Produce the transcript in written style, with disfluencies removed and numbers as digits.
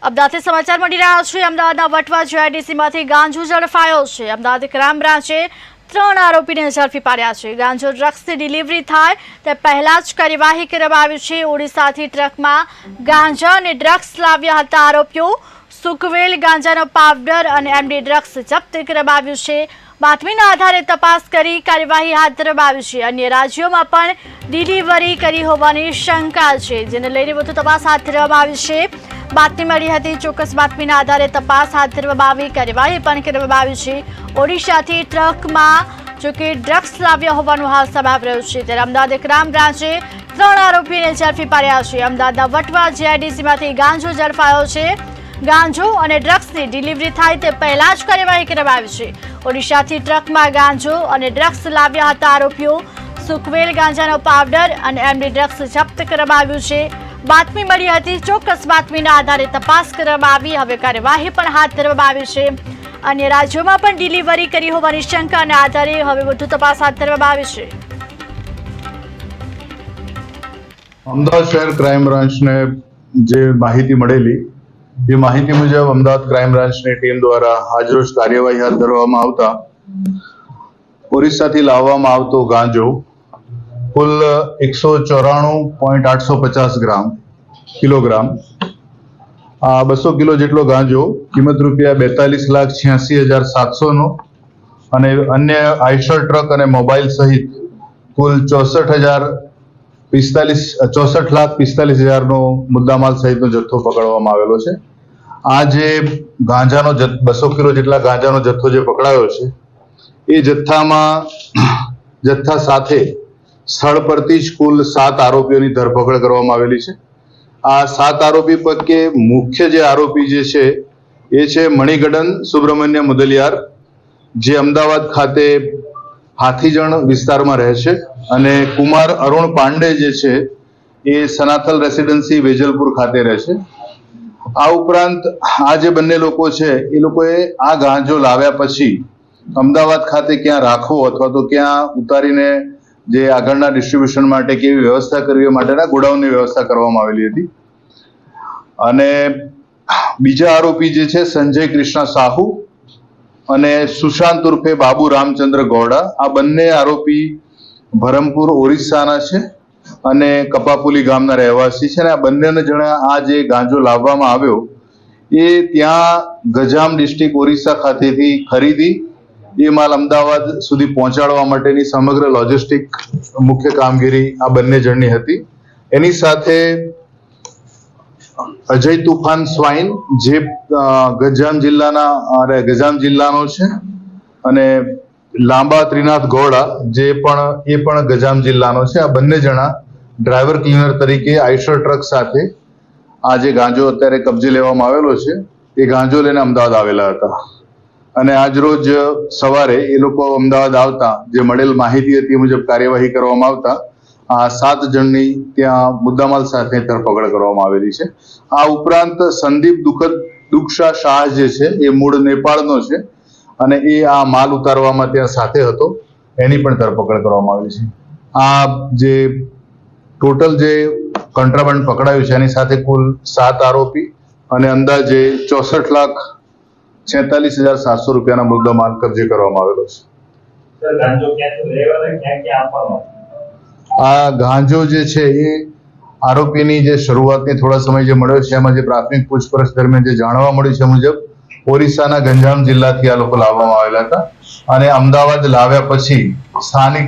અમદાવાદથી સમાચાર મળી રહ્યા છે। અમદાવાદના વટવા જીઆઈડીસીમાંથી ગાંજો ઝડપાયો છે। અમદાવાદ ક્રાઇમ બ્રાન્ચે 3 આરોપીને ઝડપી પાડ્યા છે। ગાંજો ડ્રગ્સની ડિલિવરી થાય તે પહેલા જ કાર્યવાહી કરવામાં આવી છે। ઓડિશાથી ટ્રકમાં ગાંજા અને ડ્રગ્સ લાવ્યા હતા આરોપીઓ। સુકવેલ ગાંજાનો પાવડર અને એમડી ડ્રગ્સ જપ્ત કરવામાં આવ્યું છે। બાતમીના આધારે તપાસ કરી કાર્યવાહી હાથ ધરવામાં આવી છે। અન્ય રાજ્યોમાં પણ ડિલિવરી કરી હોવાની શંકા છે, જેને લઈને વધુ તપાસ હાથ ધરવામાં આવી છે। બાતમી મળી હતી, ચોક્કસ બાતમીના આધારે તપાસ હાથ ધરવામાં આવી, કાર્યવાહી પણ કરવામાં આવી છે। ઓડિશાથી ટ્રકમાં જોકે ડ્રગ્સ લાવ્યા હોવાનું હાલ સામે આવી રહ્યું છે, ત્યારે અમદાવાદ ક્રાઇમ બ્રાન્ચે 3 આરોપીને ઝડપી પાડ્યા છે। અમદાવાદના વટવા જીઆઈડીસીમાંથી ગાંજો ઝડપાયો છે। ગાંજો અને ડ્રગ્સની ડિલિવરી થાય તે પહેલા જ કાર્યવાહી કરવામાં આવી છે। ઓડિશાથી ટ્રકમાં ગાંજો અને ડ્રગ્સ લાવ્યા હતા આરોપીઓ। સુકવેલ ગાંજાનો પાવડર અને એમડી ડ્રગ્સ જપ્ત કરવામાં આવ્યું છે। બાતમી મળી હતી, ચોક્કસ બાતમીના આધારે તપાસ કરવામાં આવી, હવે કાર્યવાહી પણ હાથ ધરવામાં આવી છે। અન્ય રાજ્યોમાં પણ ડિલિવરી કરી હોવાની શંકાના આધારે હવે વધુ તપાસ હાથ ધરવામાં આવી છે। અમદાવાદ શહેર ક્રાઇમ બ્રાન્ચને જે માહિતી મળેલી એ માહિતી મુજબ અમદાવાદ ક્રાઇમ બ્રાન્ચની ટીમ દ્વારા આજરોજ કાર્યવાહી હાથ ધરવામાં આવતા ઓરિસ્સાથી લાવવામાં આવતો ગાંજો કુલ 194.850 કિલોગ્રામ, 200 કિલો જેટલો ગાંજો, કિંમત ₹42,86,700 નો અને અન્ય આઈશર ટ્રક અને મોબાઈલ સહિત કુલ 64,45,000 નો મુદ્દામાલ સહિતનો જથ્થો પકડવામાં આવેલો છે। આ જે ગાંજાનો 200 કિલો જેટલા ગાંજાનો જથ્થો જે પકડાયો છે એ જથ્થા સાથે સ્થળ પરથી જ કુલ 7 આરોપીઓની ધરપકડ કરવામાં આવેલી છે। આ 7 આરોપી પૈકી મુખ્ય જે આરોપી જે છે એ છે મણિગડન સુબ્રમણ્ય મુદલિયાર, જે અમદાવાદ ખાતે હાથીજણ વિસ્તારમાં રહે છે, અને કુમાર અરુણ પાંડે જે છે એ સનાથલ રેસિડેન્સી વેજલપુર ખાતે રહે છે। આ ઉપરાંત આ જે બંને લોકો છે એ લોકોએ આ ગાંજો લાવ્યા પછી અમદાવાદ ખાતે ક્યાં રાખવો અથવા તો ક્યાં ઉતારીને જે આગળના ડિસ્ટ્રીબ્યુશન માટે કેવી વ્યવસ્થા કરવી માટેના ગોડાઉનની વ્યવસ્થા કરવામાં આવેલી હતી। અને બીજા આરોપી જે છે સંજય કૃષ્ણ સાહુ અને સુશાંત ઉર્ફે બાબુ રામચંદ્ર ગૌડા, આ બંને આરોપી ભરમપુર ઓરિસ્સાના છે અને કપાપુલી ગામના રહેવાસી છે। અને આ બંને જણા આ જે ગાંજો લાવવામાં આવ્યો એ ત્યાં ગજામ ડિસ્ટ્રિક્ટ ઓરિસ્સા ખાતેથી ખરીદી એ માલ અમદાવાદ સુધી પહોંચાડવા માટેની સમગ્ર લોજિસ્ટિક મુખ્ય કામગીરી આ બંને જણની હતી। એની સાથે અજય તુફાન સ્વાઈન, જે ગજામ જિલ્લાનો છે, અને લાંબા ત્રિનાથ ગૌડા, જે પણ ગજામ જિલ્લાનો છે। આ બંને જણા ડ્રાઈવર ક્લીનર તરીકે આઈશર ટ્રક સાથે આ જે ગાંજો અત્યારે કબજે લેવામાં આવેલો છે એ ગાંજો લઈને અમદાવાદ આવેલા હતા। અને આજરોજ સવારે એ લોકો અમદાવાદ આવતા જે મળેલ માહિતી હતી એ મુજબ કાર્યવાહી કરવામાં આવતા આ 7 જણની ત્યાં મુદ્દામાલ સાથે ધરપકડ કરવામાં આવેલી છે। આ ઉપરાંત સંદીપ દુક્ષા શાહ જે છે એ મૂળ નેપાળનો છે અને એ આ માલ ઉતારવામાં ત્યાં સાથે હતો, એની પણ ધરપકડ કરવામાં આવેલી છે। આ જે ટોટલ જે કોન્ટ્રાબંડ પકડાયું છે એની સાથે કુલ 7 આરોપી અને અંદાજે 64,46,700 રૂપિયાના મુદ્દામાલ કબજે કરવામાં આવેલો છે। આ ગાંજો જે છે એ આરોપીની જે શરૂઆતની થોડા સમય જે મળ્યો છે એમાં જે પ્રાથમિક પૂછપરછ દરમિયાન જે જાણવા મળ્યું છે મુજબ ઓરિસ્સાના ગંજામ જિલ્લાથી આ લોકો લાવવામાં આવેલા હતા અને અમદાવાદ લાવ્યા પછી સ્થાનિક